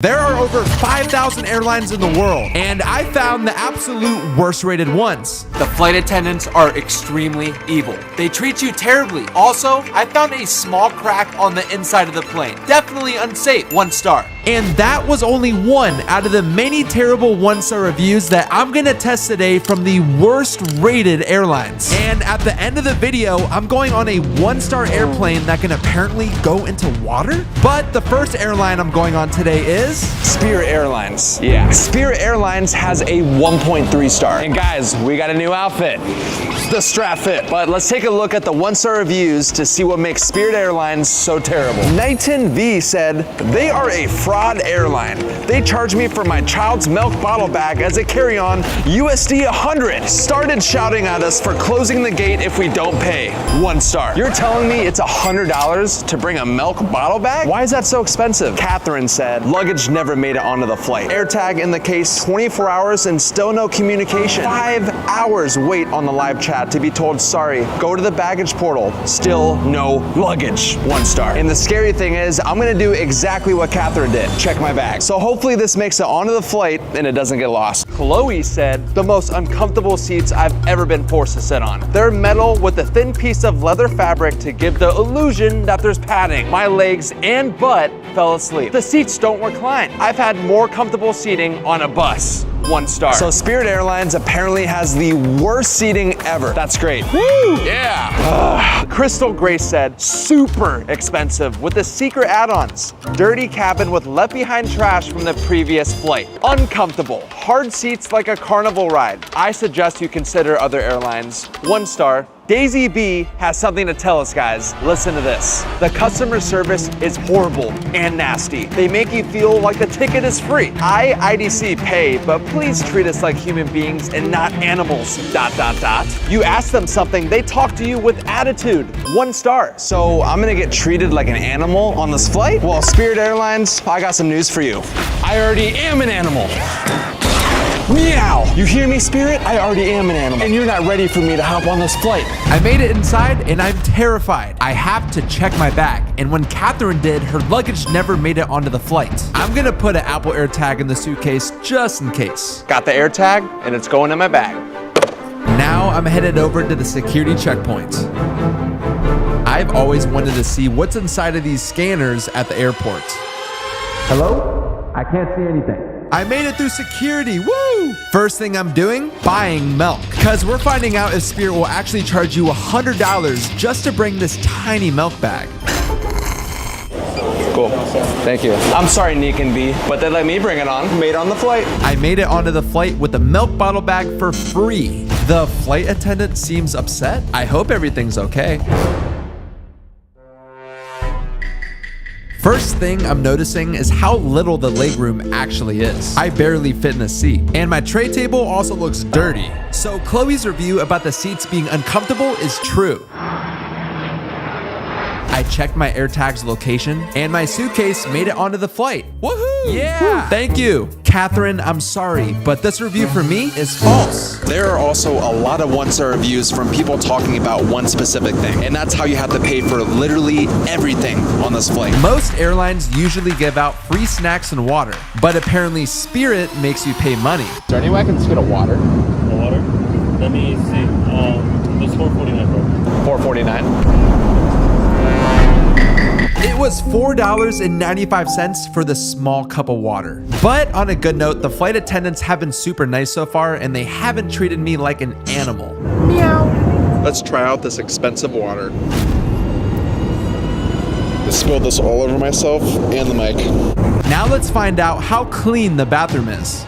There are over 5,000 airlines in the world, and I found the absolute worst rated ones. The flight attendants are extremely evil. They treat you terribly. Also, I found a small crack on the inside of the plane. Definitely unsafe. 1 star. And that was only one out of the many terrible 1-star reviews that I'm gonna test today from the worst rated airlines. And at the end of the video, I'm going on a 1-star airplane that can apparently go into water. But the first airline I'm going on today is Spirit Airlines. Yeah, Spirit Airlines has a 1.3 star. And guys, we got a new outfit, the Strat fit. But let's take a look at the 1-star reviews to see what makes Spirit Airlines so terrible. Knighton V said, they are a fraud airline. They charged me for my child's milk bottle bag as a carry-on USD 100. Started shouting at us for closing the gate if we don't pay. 1 star. You're telling me it's $100 to bring a milk bottle bag? Why is that so expensive? Catherine said, luggage never made it onto the flight. AirTag in the case, 24 hours and still no communication. 5 hours wait on the live chat to be told, sorry, go to the baggage portal. Still no luggage. 1 star. And the scary thing is, I'm gonna do exactly what Catherine did. Check my bag. So hopefully this makes it onto the flight and it doesn't get lost. Chloe said, the most uncomfortable seats I've ever been forced to sit on. They're metal with a thin piece of leather fabric to give the illusion that there's padding. My legs and butt fell asleep. The seats don't recline. I've had more comfortable seating on a bus. 1 star. So Spirit Airlines apparently has the worst seating ever. That's great. Woo! Yeah. Crystal Grace said, super expensive with the secret add-ons. Dirty cabin with left behind trash from the previous flight. Uncomfortable. Hard seats like a carnival ride. I suggest you consider other airlines. 1 star. Daisy B has something to tell us, guys. Listen to this. The customer service is horrible and nasty. They make you feel like the ticket is free. IDC pay, but please treat us like human beings and not animals. ... You ask them something, they talk to you with attitude. 1 star. So I'm gonna get treated like an animal on this flight? Well, Spirit Airlines, I got some news for you. I already am an animal. Meow! You hear me, Spirit? I already am an animal, and you're not ready for me to hop on this flight. I made it inside and I'm terrified. I have to check my bag. And when Catherine did, her luggage never made it onto the flight. I'm gonna put an Apple AirTag in the suitcase just in case. Got the AirTag, and it's going in my bag. Now I'm headed over to the security checkpoint. I've always wanted to see what's inside of these scanners at the airport. Hello? I can't see anything. I made it through security, woo! First thing I'm doing, buying milk. Cause we're finding out if Spirit will actually charge you $100 just to bring this tiny milk bag. Cool, thank you. I'm sorry, Nick and B, but they let me bring it on. Made on the flight. I made it onto the flight with a milk bottle bag for free. The flight attendant seems upset. I hope everything's okay. First thing I'm noticing is how little the legroom actually is. I barely fit in the seat. And my tray table also looks dirty. So Chloe's review about the seats being uncomfortable is true. I checked my AirTag's location and my suitcase made it onto the flight. Woohoo! Yeah! Thank you. Catherine, I'm sorry, but this review for me is false. There are also a lot of 1-star reviews from people talking about one specific thing, and that's how you have to pay for literally everything on this flight. Most airlines usually give out free snacks and water, but apparently Spirit makes you pay money. Is there any way I can just get a water? The water? Let me see. It's $4.49, bro. $4.49. It was $4.95 for the small cup of water. But on a good note, the flight attendants have been super nice so far and they haven't treated me like an animal. Meow. Let's try out this expensive water. I spilled this all over myself and the mic. Now let's find out how clean the bathroom is.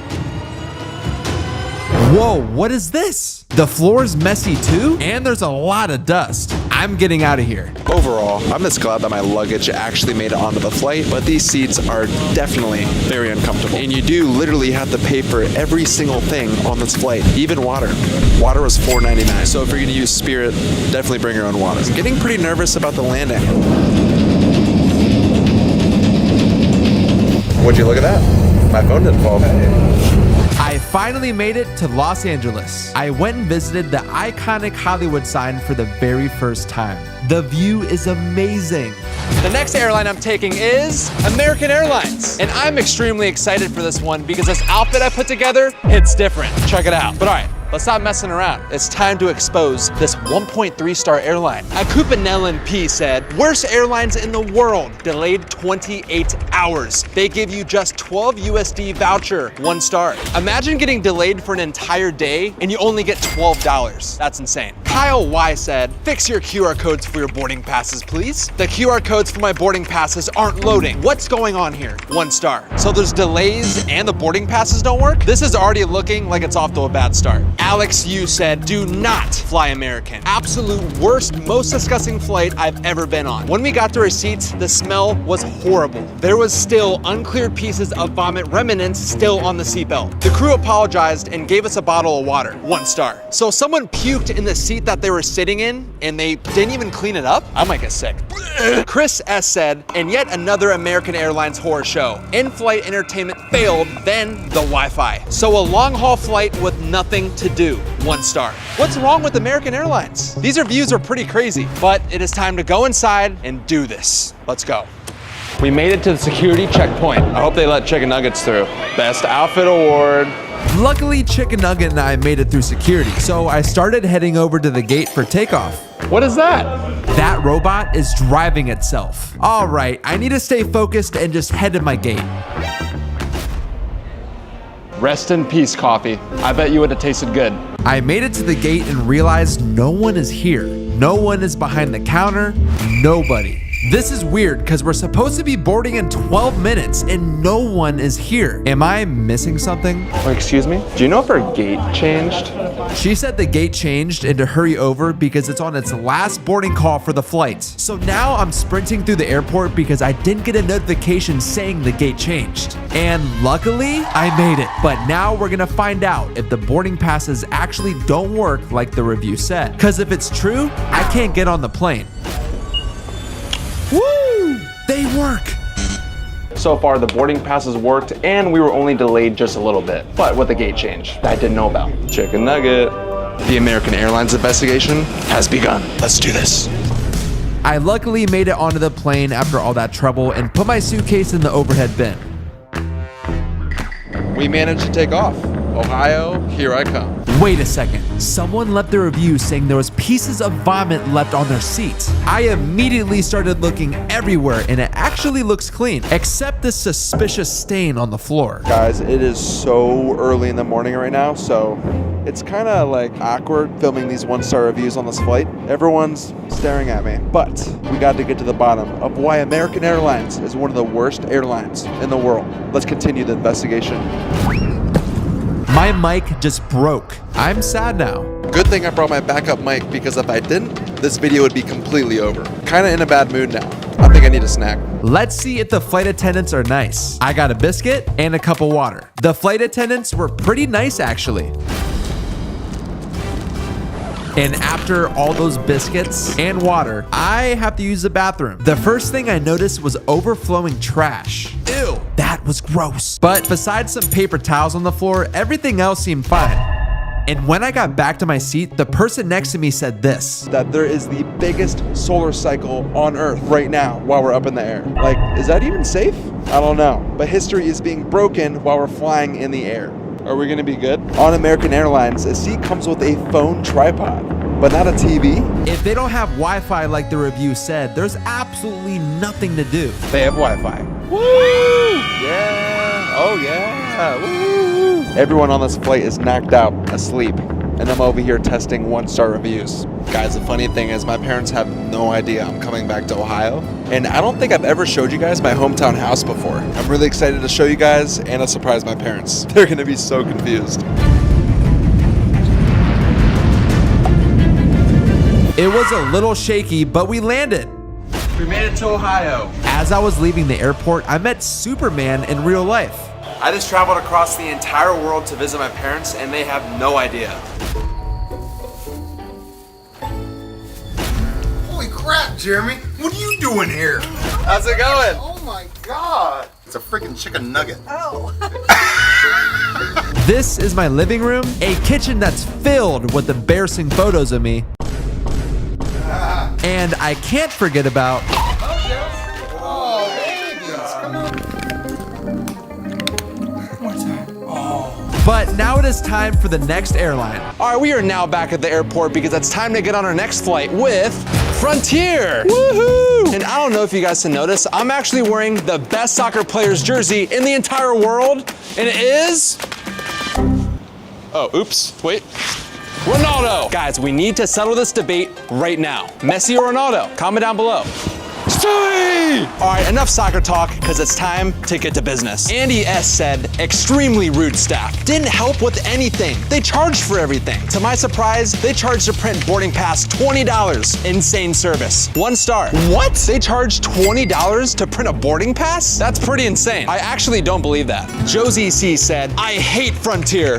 Whoa, what is this? The floor's messy too, and there's a lot of dust. I'm getting out of here. Overall, I'm just glad that my luggage actually made it onto the flight, but these seats are definitely very uncomfortable. And you do literally have to pay for every single thing on this flight, even water. Water was $4.99. So if you're gonna use Spirit, definitely bring your own water. I'm getting pretty nervous about the landing. Would you look at that? My phone didn't fall. I finally made it to Los Angeles. I went and visited the iconic Hollywood sign for the very first time. The view is amazing. The next airline I'm taking is American Airlines. And I'm extremely excited for this one because this outfit I put together, it's different. Check it out. But all right, let's stop messing around. It's time to expose this 1.3-star airline. Akupanellan P said, worst airlines in the world, delayed 28 hours. They give you just 12 USD voucher, 1 star. Imagine getting delayed for an entire day and you only get $12. That's insane. Kyle Y said, fix your QR codes for your boarding passes, please. The QR codes for my boarding passes aren't loading. What's going on here? 1 star. So there's delays and the boarding passes don't work? This is already looking like it's off to a bad start. Alex Yu said, do not fly American. Absolute worst, most disgusting flight I've ever been on. When we got to our seats, the smell was horrible. There was still unclear pieces of vomit remnants still on the seatbelt. The crew apologized and gave us a bottle of water, 1 star. So someone puked in the seat that they were sitting in and they didn't even clean it up? I might get sick. Chris S said, and yet another American Airlines horror show. In-flight entertainment failed, then the Wi-Fi. So a long-haul flight with nothing to do, 1 star. What's wrong with American Airlines? These reviews are pretty crazy, but it is time to go inside and do this. Let's go. We made it to the security checkpoint. I hope they let chicken nuggets through. Best outfit award. Luckily, Chicken Nugget and I made it through security, so I started heading over to the gate for takeoff. What is that? That robot is driving itself. All right, I need to stay focused and just head to my gate. Rest in peace, coffee. I bet you would have tasted good. I made it to the gate and realized no one is here. No one is behind the counter. Nobody. This is weird because we're supposed to be boarding in 12 minutes and no one is here. Am I missing something? Oh, excuse me? Do you know if our gate changed? She said the gate changed and to hurry over because it's on its last boarding call for the flight. So now I'm sprinting through the airport because I didn't get a notification saying the gate changed. And luckily, I made it. But now we're gonna find out if the boarding passes actually don't work like the review said. Because if it's true, I can't get on the plane. Woo! They work! So far, the boarding passes worked and we were only delayed just a little bit. But with the gate change that I didn't know about. Chicken nugget. The American Airlines investigation has begun. Let's do this. I luckily made it onto the plane after all that trouble and put my suitcase in the overhead bin. We managed to take off. Ohio, here I come. Wait a second. Someone left a review saying there was pieces of vomit left on their seats. I immediately started looking everywhere and it actually looks clean, except this suspicious stain on the floor. Guys, it is so early in the morning right now, so it's kind of like awkward filming these 1-star reviews on this flight. Everyone's staring at me, but we got to get to the bottom of why American Airlines is one of the worst airlines in the world. Let's continue the investigation. My mic just broke. I'm sad now. Good thing I brought my backup mic because if I didn't, this video would be completely over. Kind of in a bad mood now. I think I need a snack. Let's see if the flight attendants are nice. I got a biscuit and a cup of water. The flight attendants were pretty nice actually. And after all those biscuits and water, I have to use the bathroom. The first thing I noticed was overflowing trash. Ew, that was gross. But besides some paper towels on the floor, everything else seemed fine. And when I got back to my seat, the person next to me said this. That there is the biggest solar cycle on Earth right now while we're up in the air. Like, is that even safe? I don't know. But history is being broken while we're flying in the air. Are we gonna be good? On American Airlines, a seat comes with a phone tripod, but not a TV. If they don't have Wi-Fi like the review said, there's absolutely nothing to do. They have Wi-Fi. Woo! Yeah! Oh yeah! Woo! Everyone on this flight is knocked out, asleep, and I'm over here testing 1-star reviews. Guys, the funny thing is my parents have no idea I'm coming back to Ohio, and I don't think I've ever showed you guys my hometown house before. I'm really excited to show you guys and to surprise my parents. They're gonna be so confused. It was a little shaky, but we landed. We made it to Ohio. As I was leaving the airport, I met Superman in real life. I just traveled across the entire world to visit my parents and they have no idea. Holy crap, Jeremy. What are you doing here? How's it going? Oh my god. It's a freaking chicken nugget. Oh. This is my living room, a kitchen that's filled with embarrassing photos of me. And I can't forget about But now it is time for the next airline. All right, we are now back at the airport because it's time to get on our next flight with Frontier. Woohoo! And I don't know if you guys can notice, I'm actually wearing the best soccer player's jersey in the entire world, and it is... Oh, oops, wait. Ronaldo. Guys, we need to settle this debate right now. Messi or Ronaldo? Comment down below. All right, enough soccer talk, because it's time to get to business. Andy S. said, extremely rude staff. Didn't help with anything. They charged for everything. To my surprise, they charged to print boarding pass $20. Insane service. 1 star. What? They charged $20 to print a boarding pass? That's pretty insane. I actually don't believe that. Josie C. said, I hate Frontier.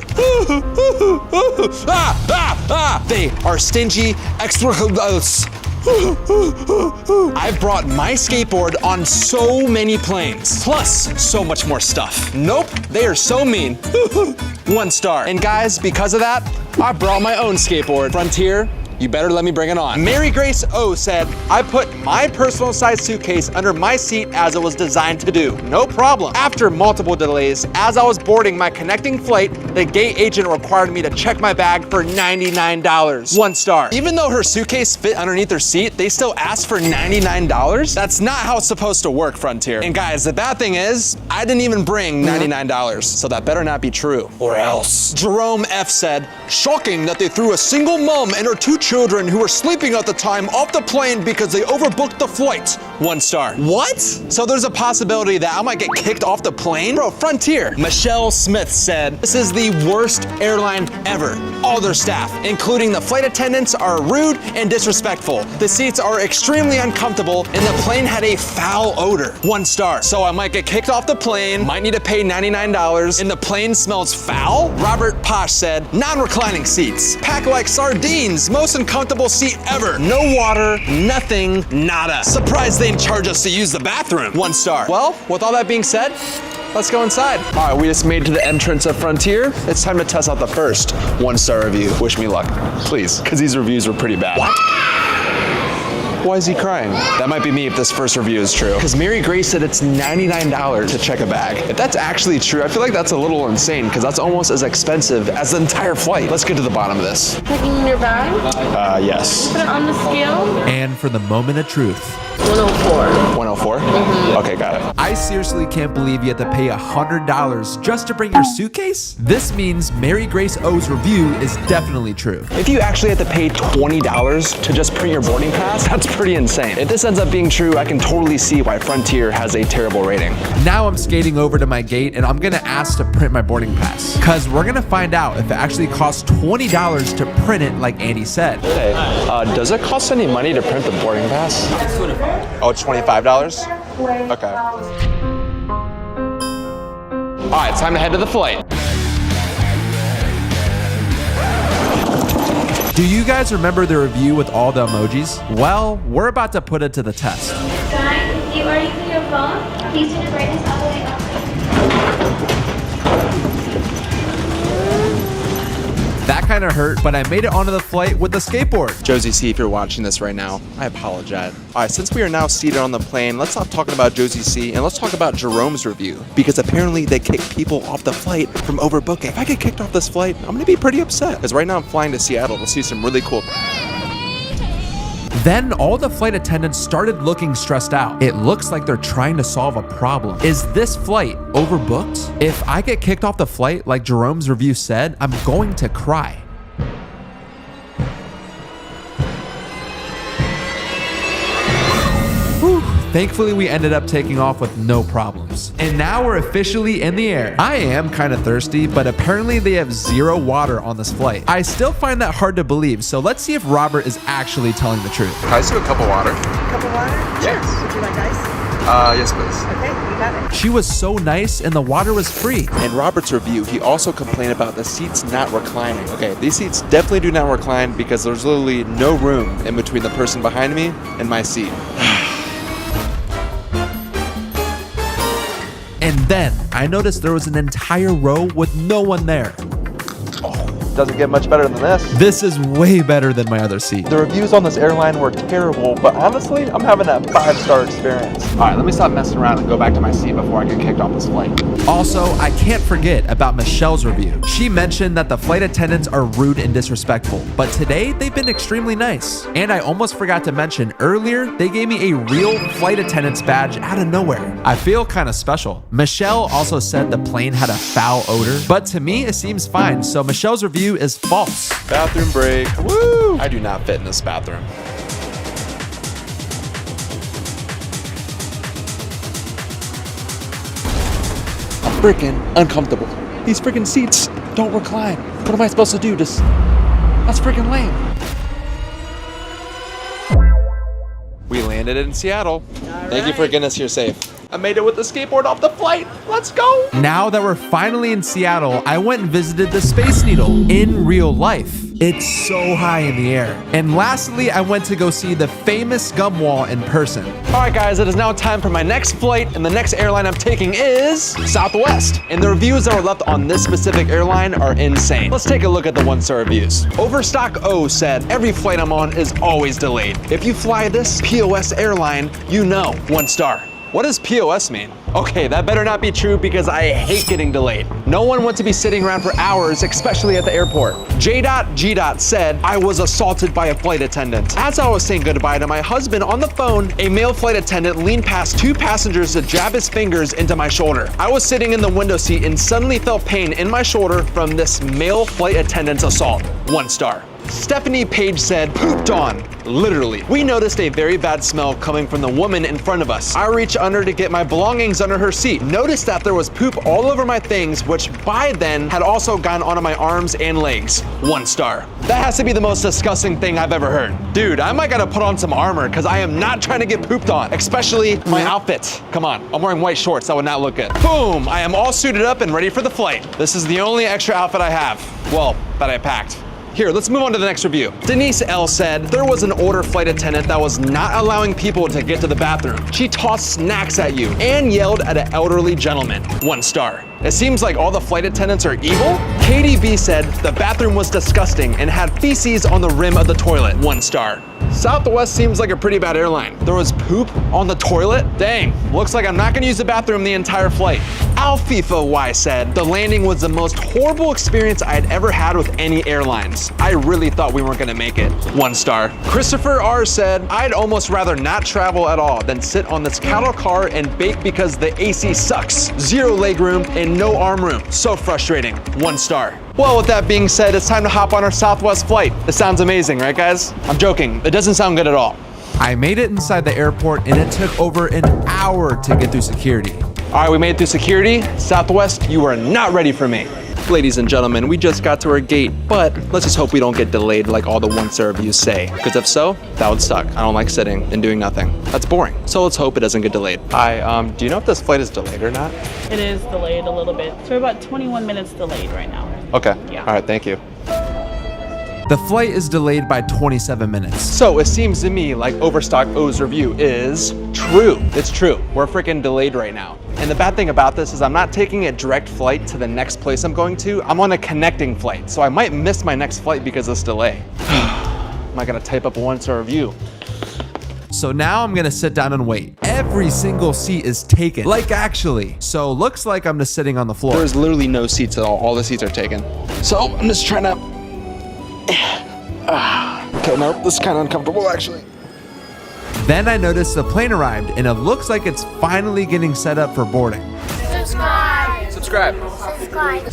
They are stingy, extra. I've brought my skateboard on so many planes, plus so much more stuff. Nope, they are so mean. 1 star. And guys, because of that, I brought my own skateboard. Frontier, you better let me bring it on. Mary Grace O said, I put my personal size suitcase under my seat as it was designed to do. No problem. After multiple delays, as I was boarding my connecting flight, the gate agent required me to check my bag for $99. 1 star. Even though her suitcase fit underneath her seat, they still asked for $99? That's not how it's supposed to work, Frontier. And guys, the bad thing is, I didn't even bring $99, so that better not be true. Or else. Jerome F said, shocking that they threw a single mom and her 2 children who were sleeping at the time off the plane because they overbooked the flight. 1 star. What? So there's a possibility that I might get kicked off the plane? Bro, Frontier. Michelle Smith said, this is the worst airline ever. All their staff, including the flight attendants, are rude and disrespectful. The seats are extremely uncomfortable and the plane had a foul odor. 1 star. So I might get kicked off the plane, might need to pay $99, and the plane smells foul? Robert Posh said, non-reclining seats. Packed like sardines, most uncomfortable seat ever. No water, nothing, nada. Surprised they didn't charge us to use the bathroom. 1 star. Well, with all that being said, let's go inside. All right, we just made it to the entrance of Frontier. It's time to test out the first 1-star review. Wish me luck, please, because these reviews were pretty bad. What? Why is he crying? That might be me if this first review is true. Because Mary Grace said it's $99 to check a bag. If that's actually true, I feel like that's a little insane because that's almost as expensive as the entire flight. Let's get to the bottom of this. Checking in your bag? Yes. Put it on the scale. And for the moment of truth. 104. 104? Okay, got it. I seriously can't believe you had to pay $100 just to bring your suitcase? This means Mary Grace O's review is definitely true. If you actually had to pay $20 to just print your boarding pass, that's pretty insane. If this ends up being true, I can totally see why Frontier has a terrible rating. Now I'm skating over to my gate and I'm gonna ask to print my boarding pass. Cause we're gonna find out if it actually costs $20 to print it like Andy said. Hey, does it cost any money to print the boarding pass? Oh, it's $25? Okay. All right, time to head to the flight. Do you guys remember the review with all the emojis? Well, we're about to put it to the test. Guys, if you are using your phone, please turn the brightness all the way up. That kind of hurt, but I made it onto the flight with the skateboard. Josie C, if you're watching this right now, I apologize. All right, since we are now seated on the plane, let's stop talking about Josie C and let's talk about Jerome's review, because apparently they kick people off the flight from overbooking. If I get kicked off this flight, I'm gonna be pretty upset, because right now I'm flying to Seattle to see some really cool. Then all the flight attendants started looking stressed out. It looks like they're trying to solve a problem. Is this flight overbooked? If I get kicked off the flight like Jerome's review said, I'm going to cry. Whew. Thankfully, we ended up taking off with no problems. And now we're officially in the air. I am kind of thirsty, but apparently they have 0 water on this flight. I still find that hard to believe, so let's see if Robert is actually telling the truth. Can I just do a cup of water? Cup of water? Yes. Would you like ice? Yes, please. Okay, you got it. She was so nice and the water was free. In Robert's review, he also complained about the seats not reclining. Okay, these seats definitely do not recline because there's literally no room in between the person behind me and my seat. Then I noticed there was an entire row with no one there. Doesn't get much better than this. This is way better than my other seat. The reviews on this airline were terrible, but honestly, I'm having a 5-star experience. All right, let me stop messing around and go back to my seat before I get kicked off this flight. Also, I can't forget about Michelle's review. She mentioned that the flight attendants are rude and disrespectful, but today they've been extremely nice. And I almost forgot to mention earlier, they gave me a real flight attendant's badge out of nowhere. I feel kind of special. Michelle also said the plane had a foul odor, but to me it seems fine, so Michelle's review is false. Bathroom break. Woo! I do not fit in this bathroom. I'm freaking uncomfortable. These freaking seats don't recline. What am I supposed to do? That's freaking lame. We landed in Seattle. Thank you for getting us here safe. I made it with the skateboard off the flight. Let's go. Now that we're finally in Seattle, I went and visited the Space Needle in real life. It's so high in the air. And lastly, I went to go see the famous gum wall in person. All right, guys, it is now time for my next flight, and the next airline I'm taking is Southwest. And the reviews that were left on this specific airline are insane. Let's take a look at the 1-star reviews. Overstock O said, every flight I'm on is always delayed. If you fly this POS airline, you know, 1 star. What does POS mean? Okay, that better not be true because I hate getting delayed. No one wants to be sitting around for hours, especially at the airport. J.G. said, I was assaulted by a flight attendant. As I was saying goodbye to my husband on the phone, a male flight attendant leaned past 2 passengers to jab his fingers into my shoulder. I was sitting in the window seat and suddenly felt pain in my shoulder from this male flight attendant's assault. 1 star. Stephanie Page said, pooped on. Literally. We noticed a very bad smell coming from the woman in front of us. I reached under to get my belongings under her seat. Noticed that there was poop all over my things, which by then had also gone onto my arms and legs. 1 star. That has to be the most disgusting thing I've ever heard. Dude, I might gotta put on some armor because I am not trying to get pooped on, especially my outfit. Come on, I'm wearing white shorts. That would not look good. Boom, I am all suited up and ready for the flight. This is the only extra outfit I have. Well, that I packed. Here, let's move on to the next review. Denise L said, there was an older flight attendant that was not allowing people to get to the bathroom. She tossed snacks at you and yelled at an elderly gentleman. 1 star. It seems like all the flight attendants are evil. Katie B said, the bathroom was disgusting and had feces on the rim of the toilet. 1 star. Southwest seems like a pretty bad airline. There was poop on the toilet? Dang, looks like I'm not gonna use the bathroom the entire flight. Alfifa Y said, the landing was the most horrible experience I had ever had with any airlines. I really thought we weren't gonna make it. 1 star. Christopher R said, I'd almost rather not travel at all than sit on this cattle car and bake because the AC sucks. 0 legroom and no arm room. So frustrating. 1 star. Well, with that being said, it's time to hop on our Southwest flight. This sounds amazing, right guys? I'm joking, it doesn't sound good at all. I made it inside the airport and it took over an hour to get through security. All right, we made it through security. Southwest, you are not ready for me. Ladies and gentlemen, we just got to our gate, but let's just hope we don't get delayed like all the 1-star reviews say. Because if so, that would suck. I don't like sitting and doing nothing. That's boring. So let's hope it doesn't get delayed. Hi, do you know if this flight is delayed or not? It is delayed a little bit. So we're about 21 minutes delayed right now. Okay. Yeah. All right, thank you. The flight is delayed by 27 minutes. So it seems to me like Overstock O's review is true. It's true. We're freaking delayed right now. And the bad thing about this is I'm not taking a direct flight to the next place I'm going to. I'm on a connecting flight. So I might miss my next flight because of this delay. Am I gonna type up a 1-star review? So now I'm gonna sit down and wait. Every single seat is taken, like actually. So looks like I'm just sitting on the floor. There's literally no seats at all. All the seats are taken. So I'm just trying to... Okay, no, this is kind of uncomfortable actually. Then I noticed the plane arrived and it looks like it's finally getting set up for boarding. Subscribe.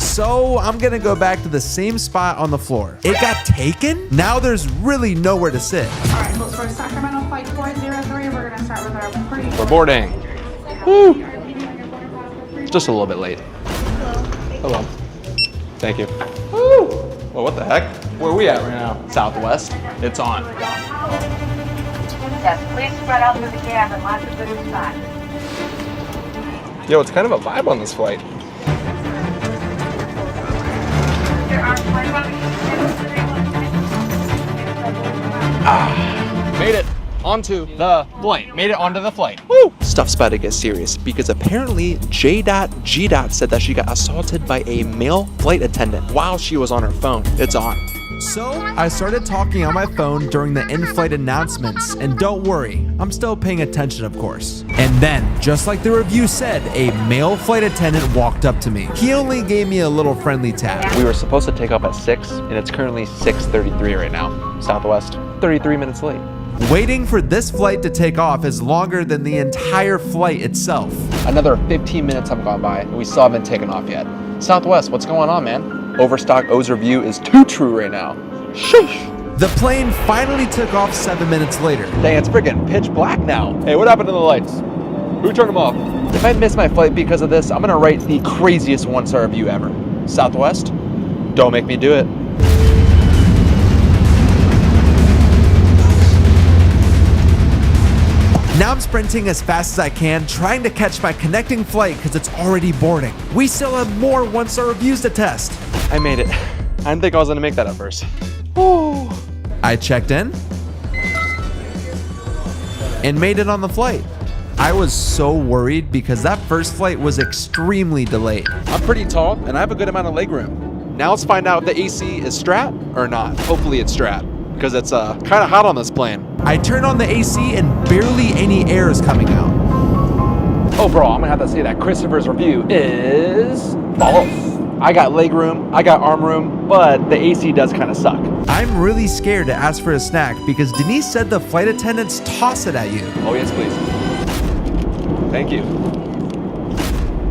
So I'm gonna go back to the same spot on the floor. It got taken? Now there's really nowhere to sit. All right, so for Sacramento Flight 403, we're gonna start with our pre. We're boarding. Woo! Just a little bit late. Hello. Thank you. Woo! Well, what the heck? Where are we at right now? Southwest. It's on. Yes, please spread out through the cab and lots of good spots. Yo, it's kind of a vibe on this flight. There are Made it. onto the flight. Made it onto the flight. Woo! Stuff's about to get serious because apparently J.G. said that she got assaulted by a male flight attendant while she was on her phone. It's on. So I started talking on my phone during the in-flight announcements, and don't worry, I'm still paying attention, of course. And then, just like the review said, a male flight attendant walked up to me. He only gave me a little friendly tap. We were supposed to take off at 6, and it's currently 6:33 right now. Southwest, 33 minutes late. Waiting for this flight to take off is longer than the entire flight itself. Another 15 minutes have gone by, and we still haven't taken off yet. Southwest, what's going on, man? Overstock O's review is too true right now. Sheesh. The plane finally took off 7 minutes later. Dang, it's freaking pitch black now. Hey, what happened to the lights? Who turned them off? If I miss my flight because of this, I'm gonna write the craziest one-star review ever. Southwest, don't make me do it. Now I'm sprinting as fast as I can, trying to catch my connecting flight because it's already boarding. We still have more one-star reviews to test. I made it. I didn't think I was gonna make that at first. Woo. I checked in and made it on the flight. I was so worried because that first flight was extremely delayed. I'm pretty tall and I have a good amount of legroom. Now let's find out if the AC is Strat or not. Hopefully it's Strat because it's kind of hot on this plane. I turn on the AC and barely any air is coming out. Overall, I'm gonna have to say that Christopher's review is false. I got leg room, I got arm room, but the AC does kind of suck. I'm really scared to ask for a snack because Denise said the flight attendants toss it at you. Oh yes, please. Thank you.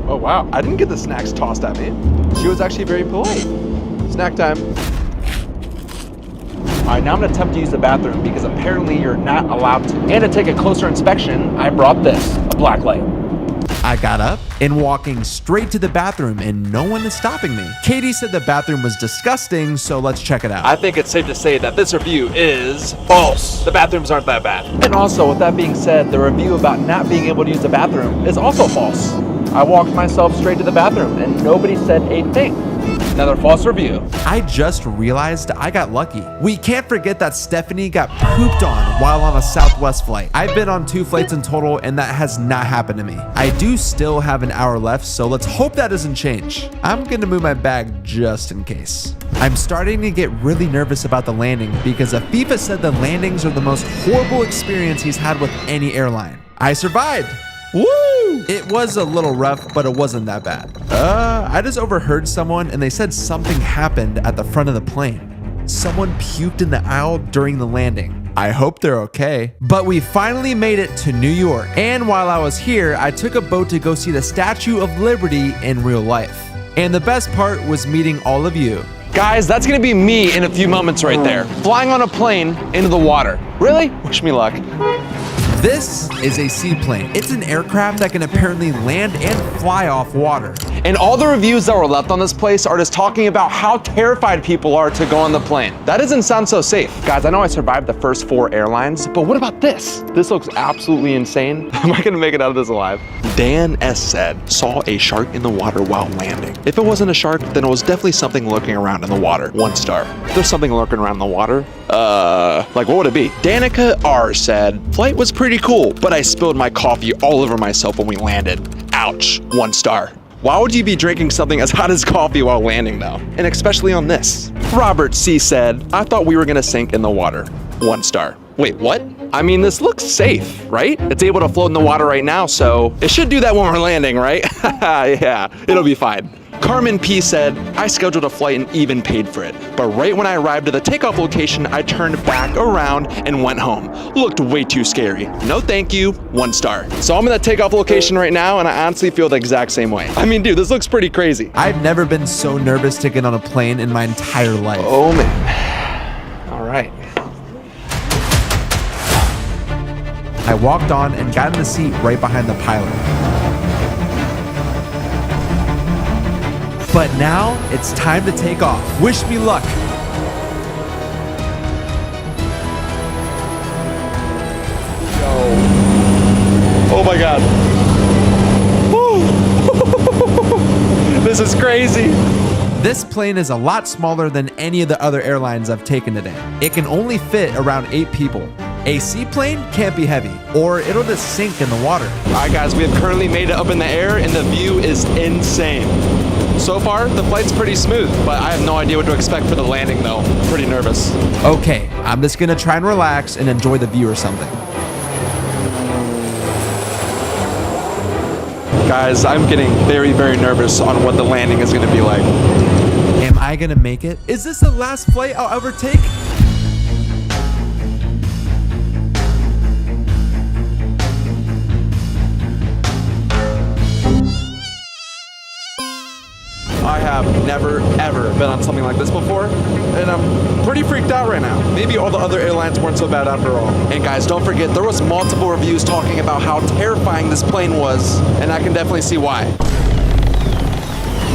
Oh wow, I didn't get the snacks tossed at me. She was actually very polite. Snack time. All right, now I'm gonna attempt to use the bathroom because apparently you're not allowed to. And to take a closer inspection, I brought this, a black light. I got up and walking straight to the bathroom and no one is stopping me. Katie said the bathroom was disgusting, so let's check it out. I think it's safe to say that this review is false. The bathrooms aren't that bad. And also, with that being said, the review about not being able to use the bathroom is also false. I walked myself straight to the bathroom and nobody said a thing. Another false review. I just realized I got lucky. We can't forget that Stephanie got pooped on while on a Southwest flight. I've been on 2 flights in total and that has not happened to me. I do still have an hour left, so let's hope that doesn't change. I'm gonna move my bag just in case. I'm starting to get really nervous about the landing because Afifa said the landings are the most horrible experience he's had with any airline. I survived. Woo! It was a little rough, but it wasn't that bad. I just overheard someone and they said something happened at the front of the plane. Someone puked in the aisle during the landing. I hope they're okay. But we finally made it to New York. And while I was here, I took a boat to go see the Statue of Liberty in real life. And the best part was meeting all of you. Guys, that's gonna be me in a few moments right there. Flying on a plane into the water. Really? Wish me luck. This is a seaplane. It's an aircraft that can apparently land and fly off water. And all the reviews that were left on this place are just talking about how terrified people are to go on the plane. That doesn't sound so safe. Guys, I know I survived the first 4 airlines, but what about this? This looks absolutely insane. Am I gonna make it out of this alive? Dan S. said, saw a shark in the water while landing. If it wasn't a shark, then it was definitely something lurking around in the water. 1 star. If there's something lurking around in the water, like what would it be? Danica R. said, flight was pretty cool, but I spilled my coffee all over myself when we landed. Ouch. 1 star. Why would you be drinking something as hot as coffee while landing though? And especially on this. Robert C. said, I thought we were gonna sink in the water. 1 star. Wait, what? I mean, this looks safe, right? It's able to float in the water right now, so it should do that when we're landing, right? Yeah, it'll be fine. Carmen P. said, I scheduled a flight and even paid for it. But right when I arrived at the takeoff location, I turned back around and went home. Looked way too scary. No thank you, 1 star. So I'm in the takeoff location right now and I honestly feel the exact same way. I mean, dude, this looks pretty crazy. I've never been so nervous to get on a plane in my entire life. Oh man. All right. I walked on and got in the seat right behind the pilot. But now it's time to take off. Wish me luck. Oh my God. This is crazy. This plane is a lot smaller than any of the other airlines I've taken today. It can only fit around 8 people. A seaplane can't be heavy, or it'll just sink in the water. All right, guys, we have currently made it up in the air, and the view is insane. So far, the flight's pretty smooth, but I have no idea what to expect for the landing, though. Pretty nervous. Okay, I'm just gonna try and relax and enjoy the view or something. Guys, I'm getting very, very nervous on what the landing is gonna be like. Am I gonna make it? Is this the last flight I'll ever take? I have never, ever been on something like this before, and I'm pretty freaked out right now. Maybe all the other airlines weren't so bad after all. And guys, don't forget, there was multiple reviews talking about how terrifying this plane was, and I can definitely see why.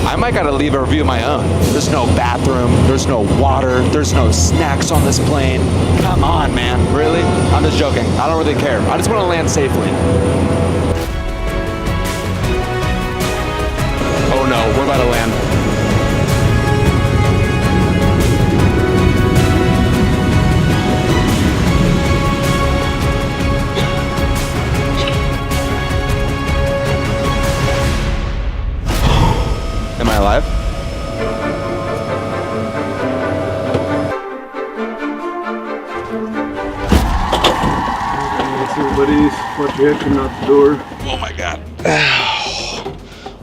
I might gotta leave a review of my own. There's no bathroom, there's no water, there's no snacks on this plane. Come on, man, really? I'm just joking, I don't really care. I just wanna land safely. Oh no, we're about to land. Am I alive? Everybody's watch your head coming out the door. Oh my God.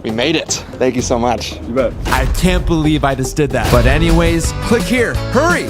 We made it. Thank you so much. You bet. I can't believe I just did that. But anyways, click here. Hurry!